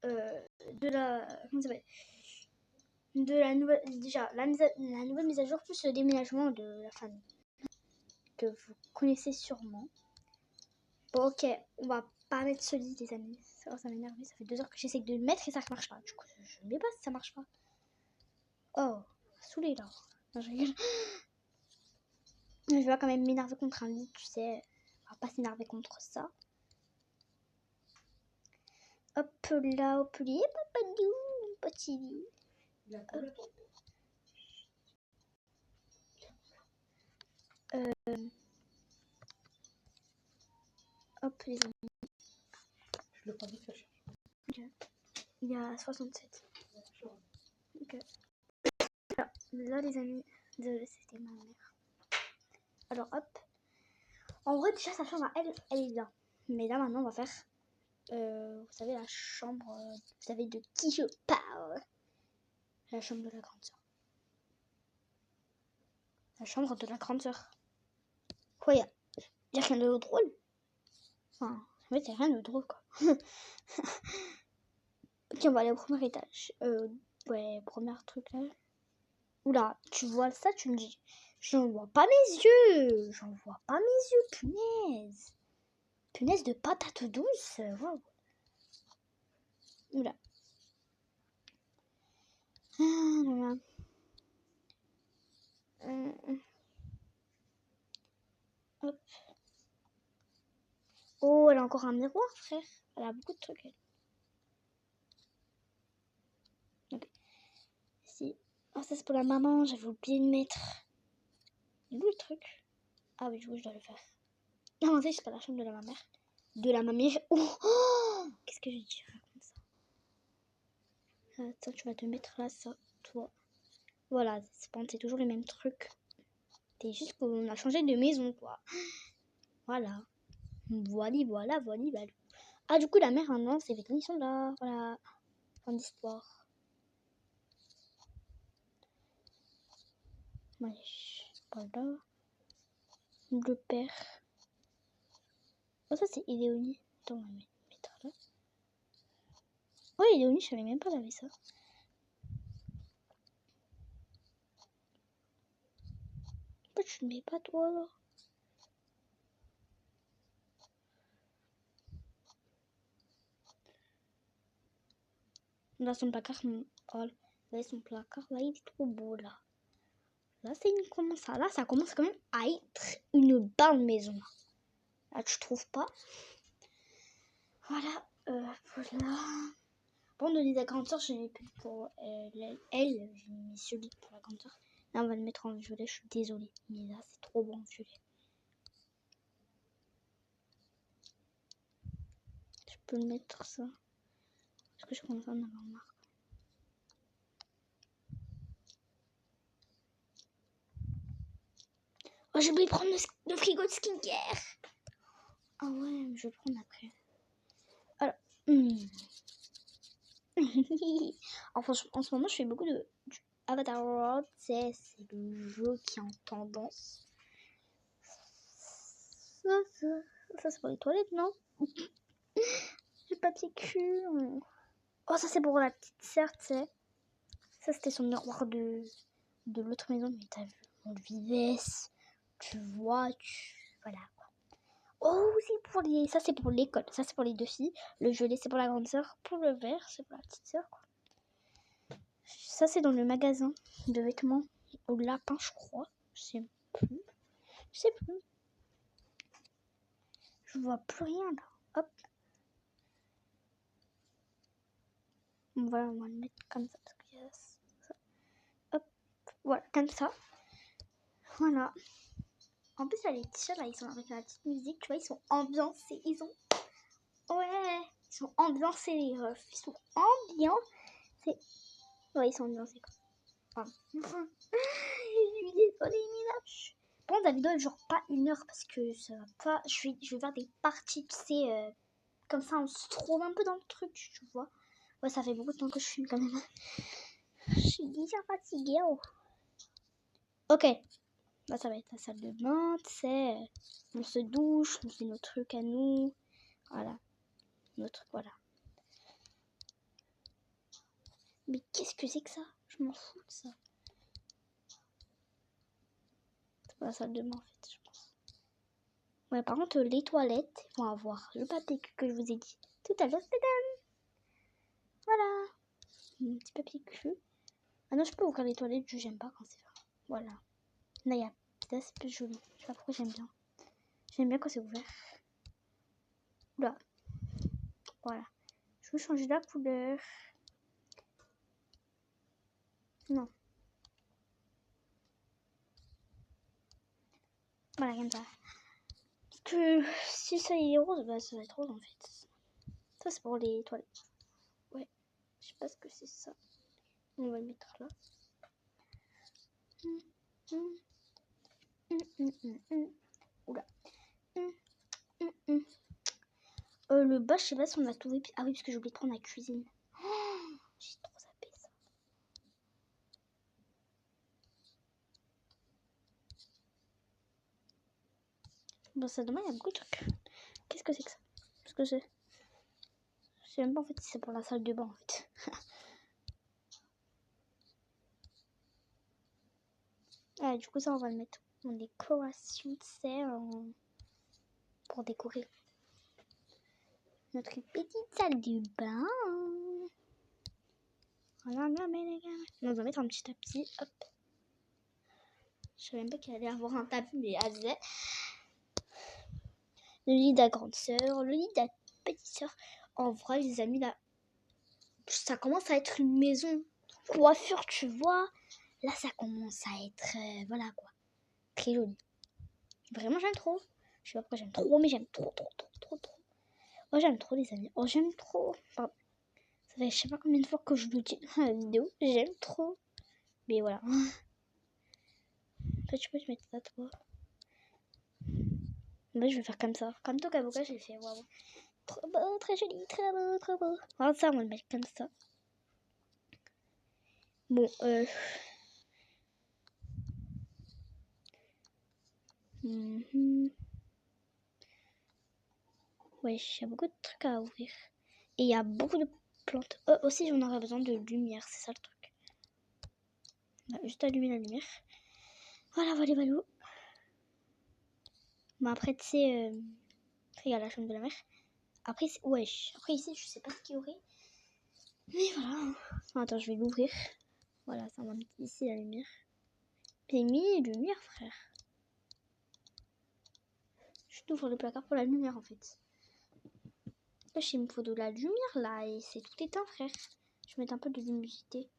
de la... Comment ça s'appelle, de la nouvelle... Déjà, la nouvelle mise à jour, plus le déménagement de la famille. Que vous connaissez sûrement. Bon, ok, on va pas mettre ce lit, les amis. Ça va m'énerver. Ça fait 2 heures que j'essaie de le mettre et ça marche pas. Du coup, je ne sais pas si ça marche pas. Oh, saoulé là. Non, je rigole. Je vais pas quand même m'énerver contre un lit, tu sais. On va pas s'énerver contre ça. Hop là, hop là, papadou, mon petit lit. Hop, les amis. Je le prends vite fait. Okay. Il y a 67. Ok. Alors, là, les amis, désolé, c'était ma mère. Alors, hop. En vrai, déjà, sa chambre, elle est bien. Mais là, maintenant, on va faire, vous savez, la chambre, vous savez de qui je parle. La chambre de la grande sœur. La chambre de la grande sœur. Quoi, y a rien de drôle. Enfin, en fait, y a rien de drôle, quoi. Ok, on va aller au premier étage. Ouais, premier truc, là. Oula, tu vois ça, tu me dis. J'en vois pas mes yeux. J'en vois pas mes yeux, punaise. Punaise de patate douce. Wow. Oula. Ah là là. Hop. Oh, elle a encore un miroir, frère. Elle a beaucoup de trucs, elle. Ok. Si. Oh, ça c'est pour la maman, j'avais oublié de mettre. Il est où le truc? Ah oui, je dois le faire. Non, en fait, c'est pas la chambre de la mamère. De la mamie. Oh, oh, qu'est-ce que je dis comme ça? Attends, tu vas te mettre là, ça, toi. Voilà, c'est toujours les mêmes trucs. C'est juste qu'on a changé de maison, quoi. Voilà. Voilà. Ah, du coup, la mère, maintenant, ses vêtements, ils sont là. Voilà. Fin d'histoire. Ouais. Voilà. Le père. Oh, ça, c'est Idéonie. Attends, on va mettre là. Oh, Idéonie, je savais même pas laver ça. Pourquoi tu ne mets pas, toi, là? Là, son placard. Oh, là, son placard, là, il est trop beau, là. Là, ça commence quand même à être une belle maison. Là, tu trouves pas? Voilà. Voilà. Bon, de lit à grande sœur, je n'ai plus pour elle. J'ai mis ce lit pour la grande sœur. Là, on va le mettre en violet. Je suis désolée. Mais là, c'est trop bon en violet. Je peux le mettre ça. Parce que je commence à en avoir marre. Oh, j'ai oublié de prendre le frigo de skincare. Ah ouais, je vais le prendre après. Alors. En ce moment, je fais beaucoup de Avatar World. C'est le jeu qui est en tendance. Ça c'est pour les toilettes, non? Le papier cul. Oh, ça c'est pour la petite sœur, tu sais. Ça c'était son miroir de l'autre maison. Mais t'as vu, on le vivesse. Tu vois, voilà quoi. Oh, c'est pour les. Ça c'est pour l'école. Ça c'est pour les 2 filles. Le violet c'est pour la grande sœur. Pour le vert c'est pour la petite sœur, quoi. Ça c'est dans le magasin de vêtements au lapin, je crois. Je sais plus. Je vois plus rien là. Hop. Voilà, on va le mettre comme ça. Parce qu'il y a ça. Hop. Voilà, comme ça. Voilà. En plus, là, les t-shirts, là, ils sont avec la petite musique. Tu vois, ils sont ambiancés. Ouais. Ils sont ambiancés, les refs. Ils sont ambiancés. Ouais, ils sont ambiancés, quoi. Pardon. Je suis désolée, Minache. Bon, la vidéo, elle dure pas 1 heure parce que ça va pas. Je vais faire des parties, tu sais, comme ça, on se trouve un peu dans le truc, tu vois. Ouais, ça fait beaucoup de temps que je filme quand même. Je suis déjà fatiguée. Oh. Ok. Là, ça va être la salle de bain, tu sais. On se douche, on fait nos trucs à nous. Voilà. Nos trucs, voilà. qu'est-ce que c'est que ça? Je m'en fous de ça. C'est pas la salle de bain en fait, je pense. Ouais, par contre, les toilettes vont avoir le papier que je vous ai dit tout à l'heure. Tadam! Voilà. Un petit papier cul. Ah non, je peux ouvrir les toilettes, j'aime pas quand c'est fermé. Voilà. Là, il y a... Ça, c'est plus joli. Je sais pas pourquoi j'aime bien. J'aime bien quand c'est ouvert. Là. Voilà. Je veux changer la couleur. Non. Voilà, comme ça. Parce que si ça y est rose, bah ça va être rose en fait. Ça, c'est pour les toilettes. Ouais. Je sais pas ce que c'est ça. On va le mettre là. Oula. Le bas, je sais pas si on a tout vu. Ah oui, parce que j'ai oublié de prendre la cuisine. Oh, j'ai trop zappé ça. Bon, ça demain, il y a beaucoup de trucs. Qu'est-ce que c'est que ça? Qu'est-ce que c'est? Je sais même pas en fait si c'est pour la salle de bain en fait. Ah, du coup, ça, on va le mettre en décoration, tu sais, pour décorer notre petite salle de bain. Voilà, on va mettre un petit tapis. Hop. Je savais même pas qu'il allait avoir un tapis, mais elle le lit de la grande sœur, le lit de la petite sœur. En vrai, les amis, là, ça commence à être une maison coiffure, tu vois. Là, ça commence à être, voilà quoi, très joli. Vraiment, j'aime trop. Je sais pas pourquoi j'aime trop, mais j'aime trop. Oh, j'aime trop, les amis. Oh, j'aime trop. Pardon. Ça fait je sais pas combien de fois que je le dis dans la vidéo. J'aime trop. Mais voilà. Toi, tu peux te mettre ça, toi. Moi, je vais faire comme ça. Comme Toka Boka, j'ai fait. Waouh. Trop beau, très joli, très beau, trop beau. Alors, ça, on va le mettre comme ça. Bon, ouais, il y a beaucoup de trucs à ouvrir. Et il y a beaucoup de plantes. Aussi, j'en aurais besoin de lumière, c'est ça le truc. On va juste allumer la lumière. Voilà. Bon, après, tu sais, il y a la chambre de la mer. Après, après ici, je sais pas ce qu'il y aurait. Mais voilà. Attends, je vais l'ouvrir. Voilà, ça va mettre ici la lumière. J'ai mis lumière, frère. Je t'ouvre le placard pour la lumière, en fait. Wesh, il me faut de la lumière, là. Et c'est tout éteint, frère. Je vais mettre un peu de luminosité.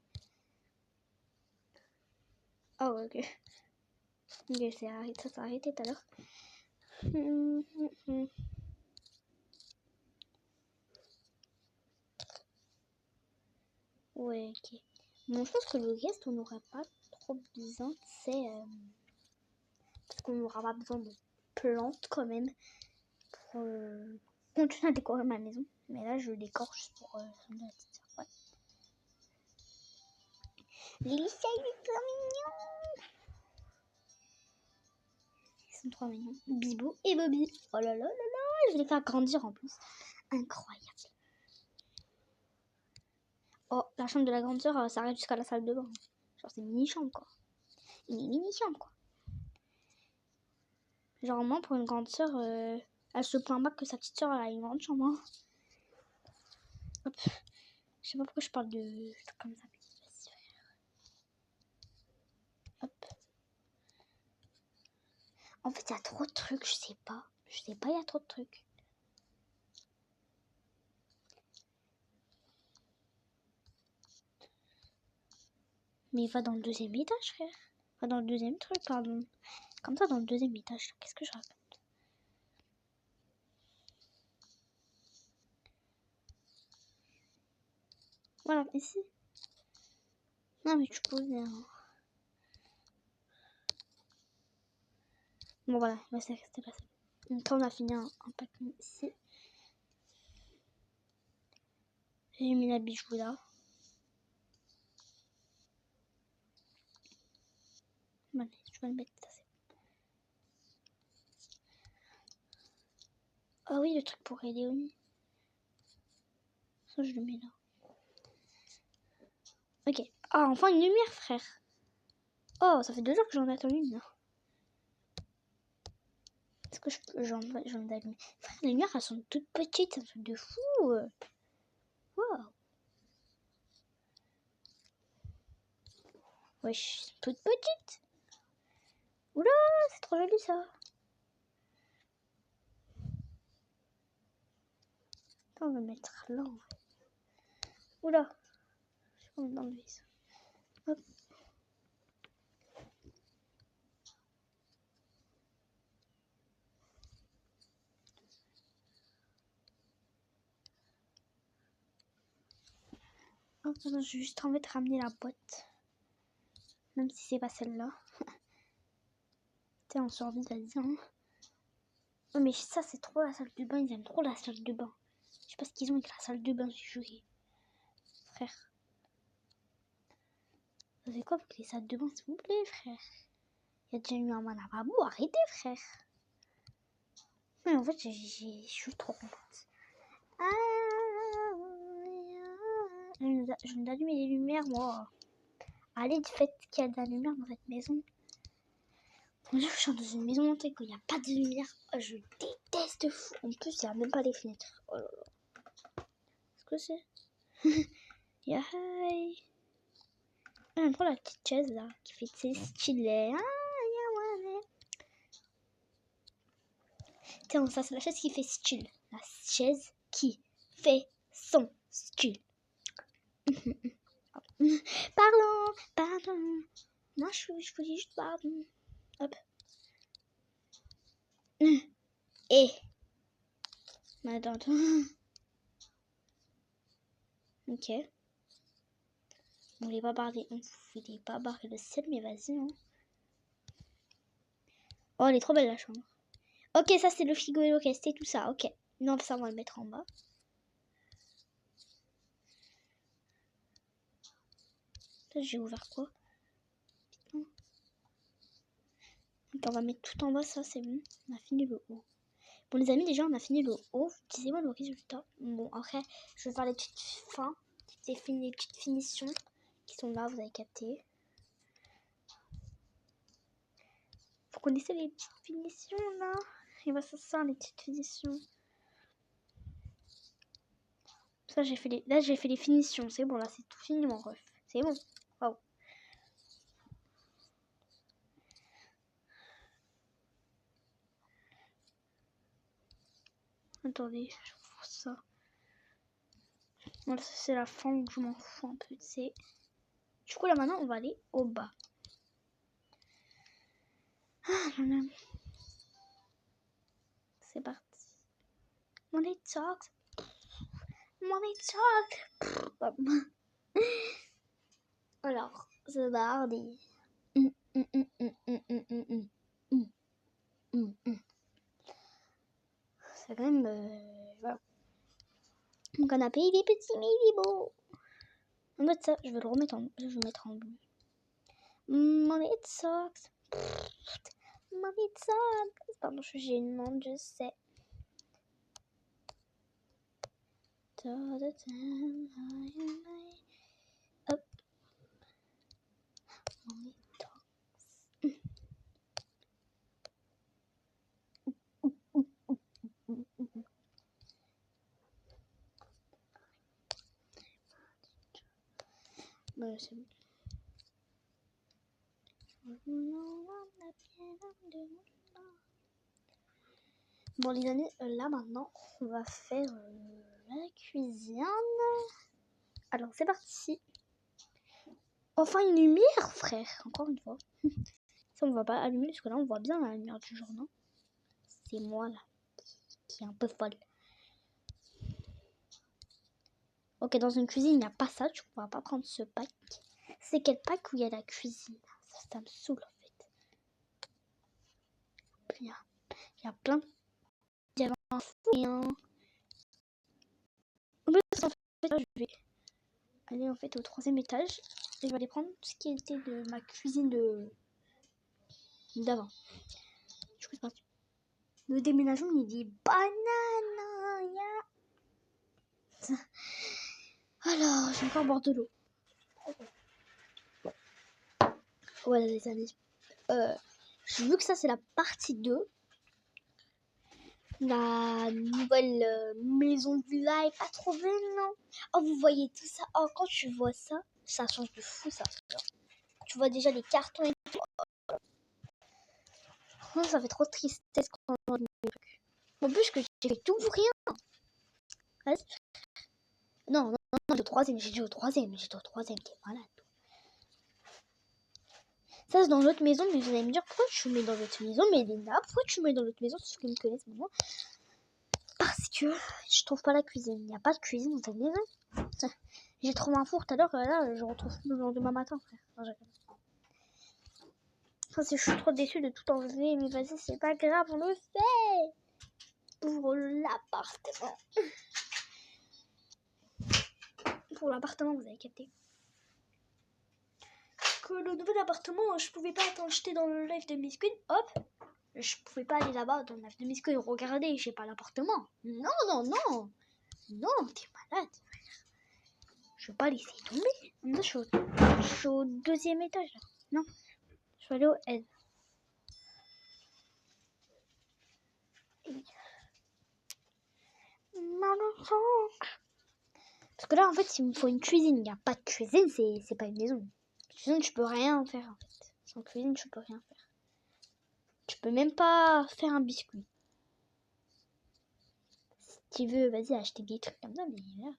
Oh, ok. Ok, ça s'est arrêté tout à l'heure. Ouais, ok. Bon, je pense que le reste, on n'aura pas trop besoin, c'est... parce qu'on n'aura pas besoin de plantes, quand même, pour continuer à décorer ma maison. Mais là, je décore juste pour la petite sœur. Ouais. Lisa, il est trop mignon. Ils sont trop mignons. Bibou et Bobby. Oh là là là là, je vais les faire grandir en plus. Incroyable. Oh, la chambre de la grande sœur, ça arrive jusqu'à la salle de bain. Genre, c'est une mini-chambre, quoi. Une mini-chambre, quoi. Genre, moi, pour une grande sœur, elle se plaint pas que sa petite sœur a une grande chambre. Hein. Hop. Je sais pas pourquoi je parle de trucs comme ça. Hop. En fait, il y a trop de trucs, je sais pas. Il y a trop de trucs. Mais va dans le deuxième étage, frère. Va dans le deuxième truc, pardon. Comme ça, dans le deuxième étage. Qu'est-ce que je raconte? Voilà, ici. Non, mais tu peux bien. Bon, voilà, il va se rester là. Donc, là, on a fini un pack ici. J'ai mis la bijou là. Allez, je vais le mettre ça. Ah oui, le truc pour Léonie. Ça, je le mets là. Ok. Ah, enfin une lumière, frère. Oh, ça fait 2 heures que j'en attends une. Est-ce que j'en ai allumé? Frère, les lumières, elles sont toutes petites. C'est un truc de fou. Wow. Wesh, toute petite. Oula, c'est trop joli ça. Attends, on va mettre là. En fait. Oula. Je sais pas comment enlever ça. Hop. Hop, attends, j'ai juste envie de ramener la boîte. Même si c'est pas celle-là. T'es en survie, vas-y. Hein. Oh, mais ça, c'est trop la salle de bain. Ils aiment trop la salle de bain. Je sais pas ce qu'ils ont avec la salle de bain, j'ai juré. Frère. Vous savez quoi avec les salles de bain, s'il vous plaît, frère? Il y a déjà eu un lavabo. Arrêtez, frère. Mais en fait, je suis trop contente. Je viens d'allumer les lumières, moi. Allez, du fait qu'il y a de la lumière dans cette maison. Bonjour, je suis dans une maison hantée quand il n'y a pas de lumière. Oh, je déteste fou. En plus, il n'y a même pas les fenêtres. Oh là là. Qu'est-ce que c'est? Yeah, hi. J'aime trop la petite chaise là qui fait stylé. Tiens, ça c'est la chaise qui fait style. La chaise qui fait son style. Pardon. Moi je vous dis juste pardon. Hop. Et. Attends. Ok. On voulait pas barrer. On voulait pas barrer le ciel, mais vas-y. Hein. Oh, elle est trop belle la chambre. Ok, ça c'est le frigo et l'orchestre, tout ça. Ok. Non, ça on va le mettre en bas. J'ai ouvert quoi? Donc on va mettre tout en bas, ça c'est bon. On a fini le haut. Bon les amis, déjà on a fini le haut. Disez-moi le résultat. Bon après, je vais faire les petites fins, les petites finitions qui sont là, vous avez capté. Vous connaissez les petites finitions là? Et bah c'est ça les petites finitions. Ça j'ai fait les. Là j'ai fait les finitions, c'est bon, là c'est tout fini mon ref. C'est bon. Waouh. Attendez, je vous fous ça. Bon, là c'est la fin où je m'en fous un peu, c'est. Du coup là maintenant on va aller au bas. C'est parti. Money talks. Money talk. Alors, c'est parti. C'est quand même. Voilà. Mon canapé il est petit mais il est beau. En mode ça, je vais le remettre en. Je vais le mettre en bleu. Money talks. Money talks. Pardon, je suis gênante, je sais. Hop. Money talks. Bon, c'est bon. Bon les amis, là maintenant on va faire la cuisine. Alors c'est parti. Enfin une lumière frère, encore une fois. Ça on va pas allumer parce que là on voit bien la lumière du jour, non? C'est moi là qui est un peu folle. Ok, dans une cuisine il n'y a pas ça, tu pourras pas prendre ce pack. C'est quel pack où il y a la cuisine? Ça me saoule en fait. Il y a plein. Il y a un fou. En fait, je vais aller en fait au 3e étage et je vais aller prendre ce qui était de ma cuisine d'avant. Du coup c'est parti. Le déménagement il dit banana. Alors j'ai encore bord de l'eau. Voilà les amis. J'ai vu que ça c'est la partie 2. La nouvelle maison de villa est pas trop belle, non? Oh, vous voyez tout ça? Oh, quand tu vois ça, ça change de fou, ça. Tu vois déjà les cartons et tout. Oh, ça fait trop tristesse quand on voit mes trucs. En plus que j'ai fait tout pour rien. Ouais. Non, non, non, au troisième, j'ai dit au troisième, t'es malade. Ça c'est dans l'autre maison, mais vous allez me dire pourquoi tu mets dans l'autre maison, mais Léna, pourquoi tu mets dans l'autre maison, ceux qui me connaissent maintenant? Parce que je trouve pas la cuisine. Il n'y a pas de cuisine dans cette maison. J'ai trouvé un four tout à l'heure, là, je retrouve le lendemain matin, frère. Non, je suis trop déçue de tout enlever, mais vas-y, c'est pas grave, on le fait pour l'appartement. Pour l'appartement, vous avez capté. Que le nouvel appartement, je pouvais pas t'acheter dans le live de Miss Queen, hop. Je pouvais pas aller là-bas dans le live de Miss Queen, regarder, j'ai pas l'appartement. Non, non, non. Non, t'es malade, frère. Je vais pas laisser tomber. Là, je suis au deuxième étage, là. Non, je vais aller au L. Parce que là, en fait, il me faut une cuisine. Il n'y a pas de cuisine, c'est pas une maison. Cuisine, tu peux rien faire, en fait. Sans cuisine, tu peux rien faire. Tu peux même pas faire un biscuit. Si tu veux, vas-y, acheter des trucs comme ça, mais là.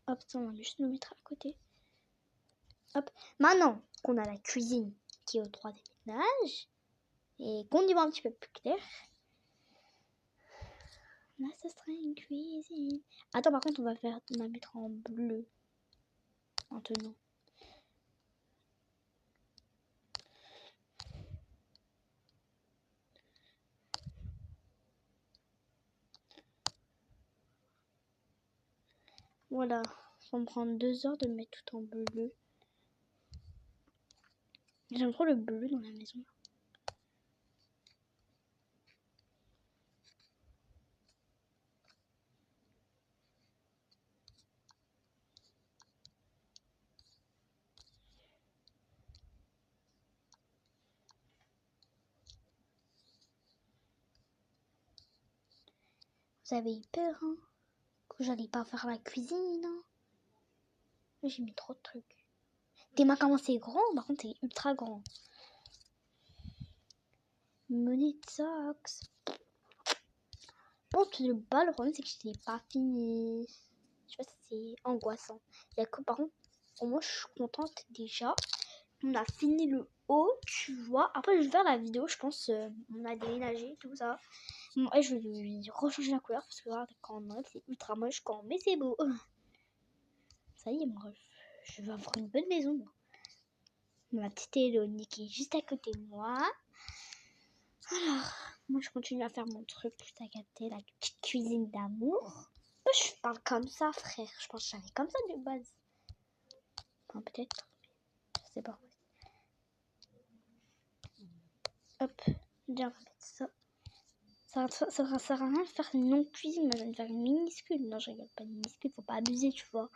Hop, ça, on va juste nous mettre à côté. Hop. Maintenant qu'on a la cuisine qui est au troisième étage, et qu'on y voit un petit peu plus clair, là, ce sera une cuisine. Attends, par contre, on va la mettre en bleu. Maintenant. Voilà. Ça va me prendre 2 heures de mettre tout en bleu. J'aime trop le bleu dans la maison. Vous avez eu peur, hein? Que j'allais pas faire la cuisine, hein? J'ai mis trop de trucs. Tes mains, comment c'est grand? Par contre, c'est ultra grand. Money socks. Bon, tout le bas, le problème, c'est que je l'ai pas fini. Je sais pas si c'est angoissant. Il y a que, par contre, au moins, je suis contente déjà. On a fini le haut, tu vois. Après, je vais faire la vidéo, je pense. On a déménagé, tout ça. Bon, et je vais lui rechanger la couleur parce que là, quand on enlève, c'est ultra moche. Quand on met, c'est beau. Ça y est, bref. Je vais avoir une bonne maison. Ma petite Élonie qui est juste à côté de moi. Alors, moi, je continue à faire mon truc. T'as capté, la petite cuisine d'amour. Je parle comme ça, frère. Je pense que j'avais comme ça de base. Enfin, peut-être. Je sais pas. Hop. Déjà, on va mettre ça. Ça sert à rien de faire une longue cuisine. Moi, je vais me faire une minuscule. Non, je rigole pas, une minuscule. Faut pas abuser, tu vois.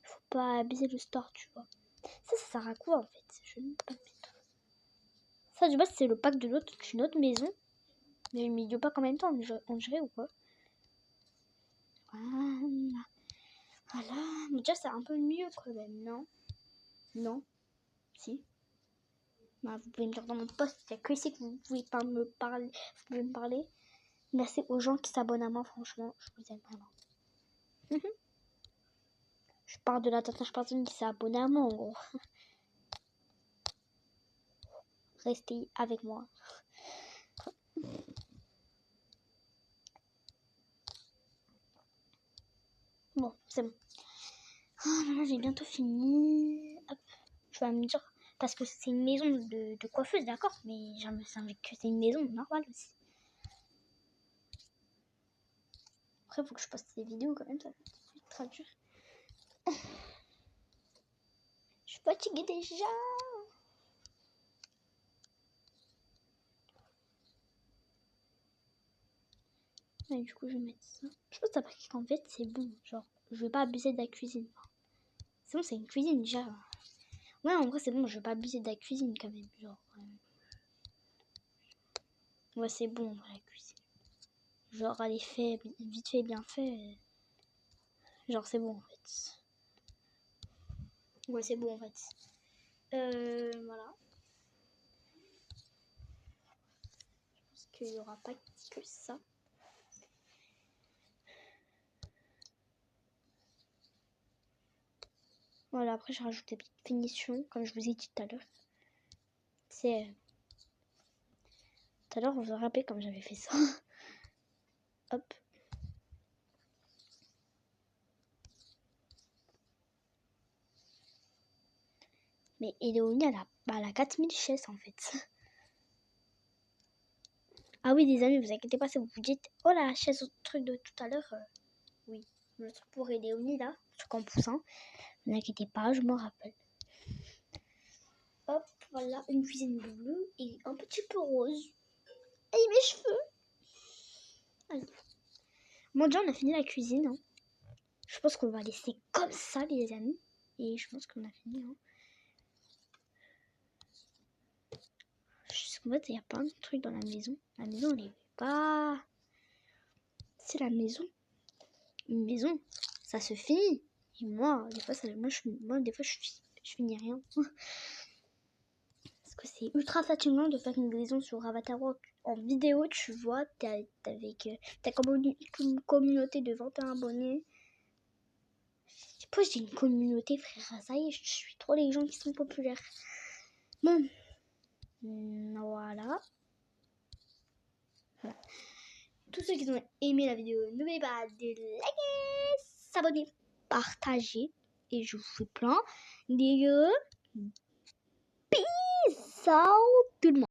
Faut pas abuser le store, tu vois. Ça sert à quoi, en fait? Je vais même pas le mettre. Ça, du base, c'est le pack de d'une autre maison. Mais il me pas combien de temps, on dirait ou quoi? Voilà. Voilà. Mais déjà, c'est un peu mieux quand même, non? Non? Si? Bah, vous pouvez me dire dans mon post, il y a que ici que vous pouvez pas me parler. Vous pouvez me parler. Merci aux gens qui s'abonnent à moi, franchement, je vous aime vraiment. Je parle de la dernière personne qui s'est abonnée à moi, en gros. Restez avec moi. Bon, c'est bon. Oh là là, j'ai bientôt fini. Hop. Tu vas me dire, parce que c'est une maison de coiffeuse, d'accord, mais j'en me sens que c'est une maison normale aussi. Après, il faut que je poste des vidéos quand même, ça va être très dur. Je suis fatiguée déjà. Et du coup, je vais mettre ça. Je pense après qu'en fait, c'est bon. Genre, je vais pas abuser de la cuisine. C'est bon, c'est une cuisine déjà. Ouais, en vrai, c'est bon, je vais pas abuser de la cuisine quand même. Genre, ouais, c'est bon, la cuisine. Genre, elle est faite, vite fait, bien fait. Genre, c'est bon en fait. Ouais, c'est bon en fait. Voilà. Je pense qu'il y aura pas que ça. Voilà, après, je rajoute des petites finitions, comme je vous ai dit tout à l'heure. C'est. Tout à l'heure, vous vous rappelez comme j'avais fait ça. Hop. Mais Éléonie, elle a 4000 chaises en fait. Ah oui, les amis, vous inquiétez pas si vous vous dites, oh la chaise, au truc de tout à l'heure. Oui, le truc pour Éléonie là, le truc en poussant. Ne vous inquiétez pas, je m'en rappelle. Hop, voilà, une cuisine bleue et un petit peu rose. Et mes cheveux. Allez. Bon, déjà, on a fini la cuisine. Hein. Je pense qu'on va laisser comme ça, les amis. Et je pense qu'on a fini. Hein. En fait, il y a plein de trucs dans la maison. La maison, elle est pas... C'est la maison. Une maison, ça se finit. Et moi, des fois, je finis rien. Parce que c'est ultra fatigant de faire une maison sur Avatar World. En vidéo, tu vois, t'es avec ta communauté de 21 abonnés. Pourquoi j'ai une communauté, frère? Ça y est, je suis trop les gens qui sont populaires. Bon. Voilà. Tous ceux qui ont aimé la vidéo, n'oubliez pas de liker, s'abonner, partager. Et je vous fais plein de peace out tout le monde.